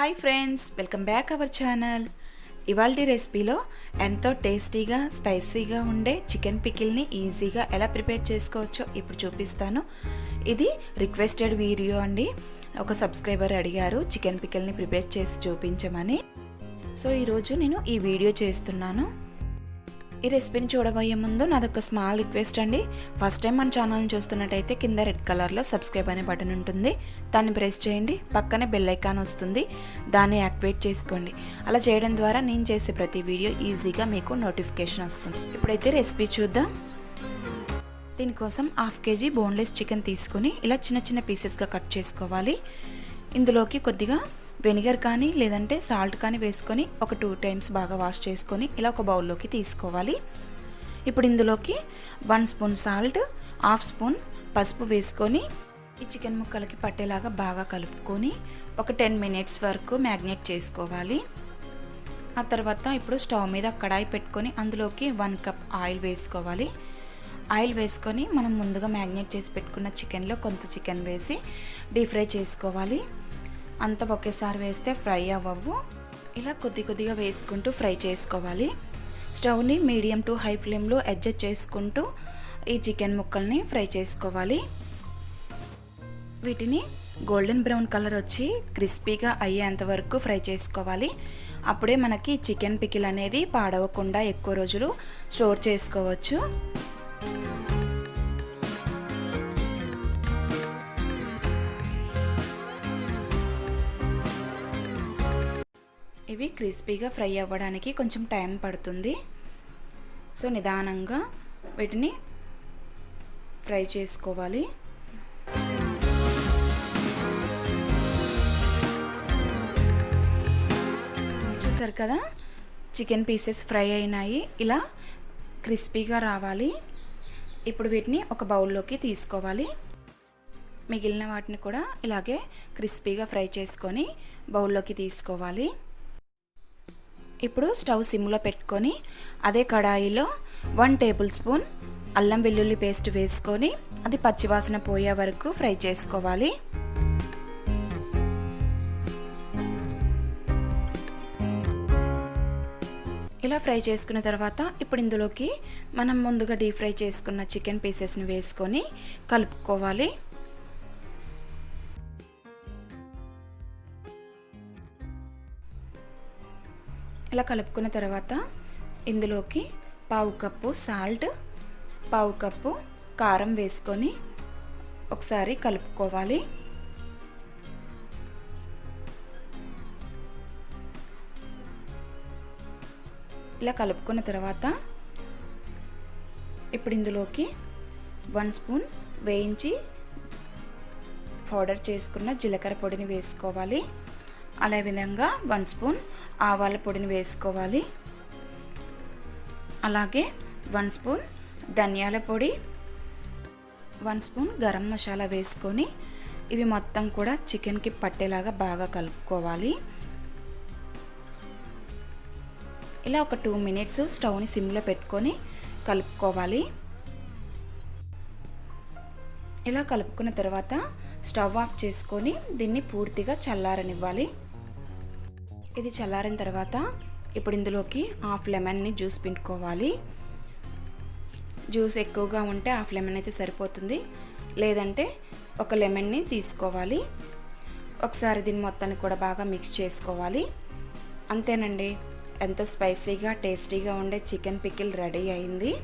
Hi friends, welcome back our channel. ఇవాల్టి రెసిపీలో ఎంతో టేస్టీగా స్పైసీగా ఉండే చికెన్ పికిల్ని ఈజీగా ఎలా ప్రిపేర్ చేసుకోవచ్చో ఇప్పుడు చూపిస్తాను. ఇది రిక్వెస్టెడ్ వీడియో అండి. ఒక సబ్స్క్రైబర్ అడిగారు చికెన్ పికిల్ని ప్రిపేర్ చేసి చూపించమని. సో ఈరోజు నేను ఈ వీడియో చేస్తున్నాను. ఈ రెసిపీని చూడబోయే ముందు నాదొక స్మాల్ రిక్వెస్ట్ అండి. ఫస్ట్ టైం మన ఛానల్ని చూస్తున్నట్టయితే కింద రెడ్ కలర్లో సబ్స్క్రైబ్ అనే బటన్ ఉంటుంది, దాన్ని ప్రెస్ చేయండి. పక్కనే బెల్ ఐకాన్ వస్తుంది, దాన్ని యాక్టివేట్ చేసుకోండి. అలా చేయడం ద్వారా నేను చేసే ప్రతి వీడియో ఈజీగా మీకు నోటిఫికేషన్ వస్తుంది. ఇప్పుడైతే రెసిపీ చూద్దాం. దీనికోసం 1/2 kg బోన్లెస్ చికెన్ తీసుకొని ఇలా చిన్న చిన్న పీసెస్గా కట్ చేసుకోవాలి. ఇందులోకి కొద్దిగా వెనిగర్ కానీ లేదంటే సాల్ట్ కానీ వేసుకొని ఒక 2 times బాగా వాష్ చేసుకొని ఇలా ఒక బౌల్లోకి తీసుకోవాలి. ఇప్పుడు ఇందులోకి 1 స్పూన్ సాల్ట్, 1/2 స్పూన్ పసుపు వేసుకొని ఈ చికెన్ ముక్కలకి పట్టేలాగా బాగా కలుపుకొని ఒక 10 minutes వరకు మ్యాగ్నేట్ చేసుకోవాలి. ఆ తర్వాత ఇప్పుడు స్టవ్ మీద కడాయి పెట్టుకొని అందులోకి 1 cup ఆయిల్ వేసుకోవాలి. ఆయిల్ వేసుకొని మనం ముందుగా మ్యాగ్నేట్ చేసి పెట్టుకున్న చికెన్లో కొంత చికెన్ వేసి డీప్ ఫ్రై చేసుకోవాలి. అంత ఒకేసారి వేస్తే ఫ్రై అవ్వవు. ఇలా కొద్ది కొద్దిగా వేసుకుంటూ ఫ్రై చేసుకోవాలి. స్టవ్ని మీడియం టు హై ఫ్లేమ్లో అడ్జస్ట్ చేసుకుంటూ ఈ చికెన్ ముక్కల్ని ఫ్రై చేసుకోవాలి. వీటిని గోల్డెన్ బ్రౌన్ కలర్ వచ్చి క్రిస్పీగా అయ్యేంత వరకు ఫ్రై చేసుకోవాలి. అప్పుడే మనకి చికెన్ పికిల్ అనేది పాడవకుండా ఎక్కువ రోజులు స్టోర్ చేసుకోవచ్చు. ఇవి క్రిస్పీగా ఫ్రై అవ్వడానికి కొంచెం టైం పడుతుంది. సో నిదానంగా వీటిని ఫ్రై చేసుకోవాలి. చూసారు కదా, చికెన్ పీసెస్ ఫ్రై అయినాయి. ఇలా క్రిస్పీగా రావాలి. ఇప్పుడు వీటిని ఒక బౌల్లోకి తీసుకోవాలి. మిగిలిన వాటిని కూడా ఇలాగే క్రిస్పీగా ఫ్రై చేసుకొని బౌల్లోకి తీసుకోవాలి. ఇప్పుడు స్టవ్ సిమ్లో పెట్టుకొని అదే కడాయిలో 1 టేబుల్ స్పూన్ అల్లం వెల్లుల్లి పేస్ట్ వేసుకొని అది పచ్చివాసన పోయే వరకు ఫ్రై చేసుకోవాలి. ఇలా ఫ్రై చేసుకున్న తర్వాత ఇప్పుడు ఇందులోకి మనం ముందుగా డీప్ ఫ్రై చేసుకున్న చికెన్ పీసెస్ని వేసుకొని కలుపుకోవాలి. ఇలా కలుపుకున్న తర్వాత ఇందులోకి 1/2 కప్పు సాల్ట్, 1/2 కప్పు కారం వేసుకొని ఒకసారి కలుపుకోవాలి. ఇలా కలుపుకున్న తర్వాత ఇప్పుడు ఇందులోకి 1 స్పూన్ వేయించి పౌడర్ చేసుకున్న జీలకర్ర పొడిని వేసుకోవాలి. అదే విధంగా 1 స్పూన్ ఆవాల పొడిని వేసుకోవాలి. అలాగే 1 స్పూన్ ధనియాల పొడి, 1 స్పూన్ గరం మసాలా వేసుకొని ఇవి మొత్తం కూడా చికెన్కి పట్టేలాగా బాగా కలుపుకోవాలి. ఇలా ఒక 2 minutes స్టవ్ని సిమ్లో పెట్టుకొని కలుపుకోవాలి. ఇలా కలుపుకున్న తర్వాత స్టవ్ ఆఫ్ చేసుకొని దీన్ని పూర్తిగా చల్లారనివ్వాలి. ఇది చల్లారిన తర్వాత ఇప్పుడు ఇందులోకి 1/2 లెమన్ని జ్యూస్ పిండుకోవాలి. జ్యూస్ ఎక్కువగా ఉంటే 1/2 లెమన్ అయితే సరిపోతుంది, లేదంటే 1 లెమన్ని తీసుకోవాలి. ఒకసారి దీన్ని మొత్తాన్ని కూడా బాగా మిక్స్ చేసుకోవాలి. అంతేనండి, ఎంతో స్పైసీగా టేస్టీగా ఉండే చికెన్ పికిల్ రెడీ అయింది.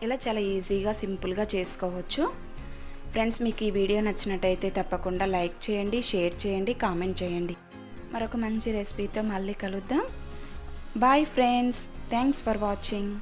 ఇలా చాలా ఈజీగా సింపుల్గా చేసుకోవచ్చు. ఫ్రెండ్స్, మీకు ఈ వీడియో నచ్చినట్టయితే తప్పకుండా లైక్ చేయండి, షేర్ చేయండి, కామెంట్ చేయండి. మరొక మంచి రెసిపీతో మళ్ళీ కలుద్దాం. Bye friends, thanks for watching.